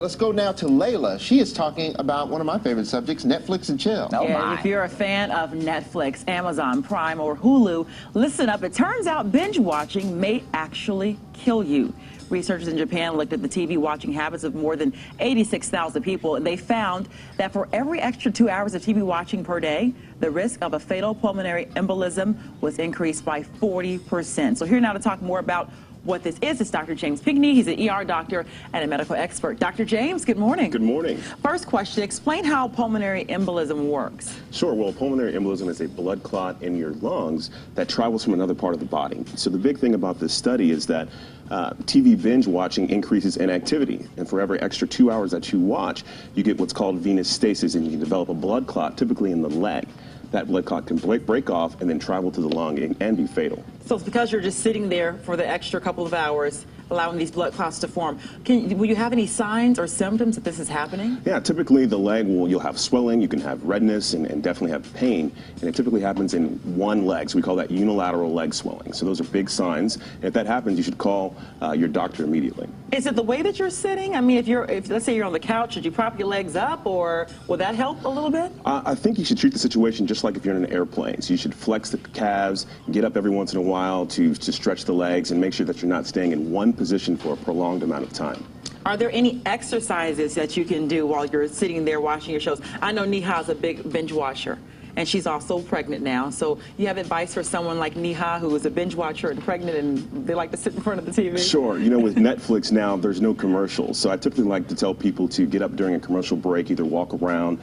Let's go now to Layla. She is talking about one of my favorite subjects, Netflix and chill. Oh yeah, if you're a fan of Netflix, Amazon Prime, or Hulu, listen up. It turns out binge watching may actually kill you. Researchers in Japan looked at the TV watching habits of more than 86,000 people, and they found that for every extra 2 hours of TV watching per day, the risk of a fatal pulmonary embolism was increased by 40%. So here now to talk more about what this is Dr. James Pinkney. He's an ER doctor and a medical expert. Dr. James, good morning. Good morning. First question, explain how pulmonary embolism works. Sure. Well, pulmonary embolism is a blood clot in your lungs that travels from another part of the body. So the big thing about this study is that TV binge watching increases inactivity. And for every extra 2 hours that you watch, you get what's called venous stasis, and you can develop a blood clot, typically in the leg. That blood clot can break off and then travel to the lung and be fatal. So it's because you're just sitting there for the extra couple of hours, allowing these blood clots to form. Will you have any signs or symptoms that this is happening? Yeah, typically the leg you'll have swelling, you can have redness, and definitely have pain. And it typically happens in one leg, so we call that unilateral leg swelling. So those are big signs. And if that happens, you should call your doctor immediately. Is it the way that you're sitting? I mean, if let's say you're on the couch, should you prop your legs up, or will that help a little bit? I think you should treat the situation just like if you're in an airplane. So you should flex the calves, get up every once in a while to stretch the legs, and make sure that you're not staying in one position for a prolonged amount of time. Are there any exercises that you can do while you're sitting there watching your shows? I know Neha's a big binge watcher, and she's also pregnant now. So you have advice for someone like Neha, who is a binge watcher and pregnant, and they like to sit in front of the TV? Sure. You know, with Netflix now, there's no commercials. So I typically like to tell people to get up during a commercial break, either walk around,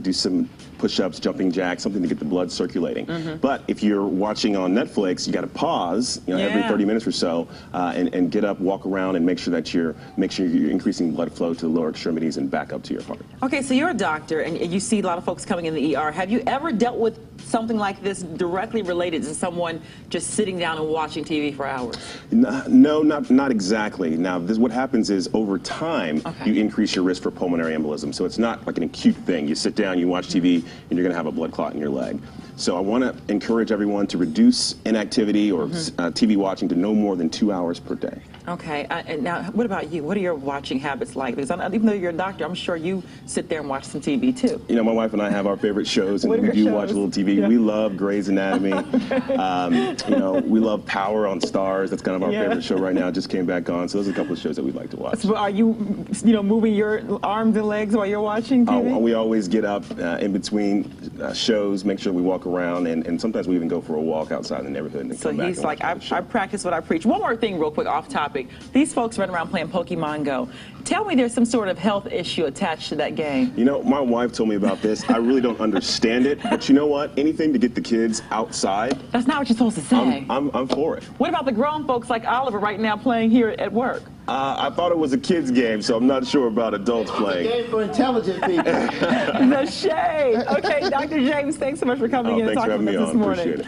do some push-ups, jumping jacks, something to get the blood circulating. But if you're watching on Netflix, you got to pause, every 30 minutes or so, and get up, walk around, and make sure you're increasing blood flow to the lower extremities and back up to your heart. Okay, so you're a doctor, and you see a lot of folks coming in the ER. Have you ever dealt with something like this directly related to someone just sitting down and watching TV for hours? No, not exactly. Now, what happens is over time, you increase your risk for pulmonary embolism. So it's not like an acute thing. You sit down, you watch TV, and you're going to have a blood clot in your leg. So I want to encourage everyone to reduce inactivity or TV watching to no more than 2 hours per day. Okay, and now what about you? What are your watching habits like? Because even though you're a doctor, I'm sure you sit there and watch some TV too. You know, my wife and I have our favorite shows, and we do watch a little TV. Yeah. We love Grey's Anatomy. You know, we love Power on Stars. That's kind of our favorite show right now. It just came back on. So those are a couple of shows that we'd like to watch. So are you moving your arms and legs while you're watching TV? We always get up in between shows, make sure we walk around, and sometimes we even go for a walk outside in the neighborhood and come back. So he's like, I practice what I preach. One more thing real quick off topic. These folks run around playing Pokemon Go. Tell me there's some sort of health issue attached to that game. You know, my wife told me about this. I really don't understand it, but you know what? Anything to get the kids outside. That's not what you're supposed to say. I'm for it. What about the grown folks like Oliver right now playing here at work? I thought it was a kid's game, so I'm not sure about adults playing. It's a game for intelligent people. The shade. Okay, Dr. James, thanks so much for coming in and talking with us this morning.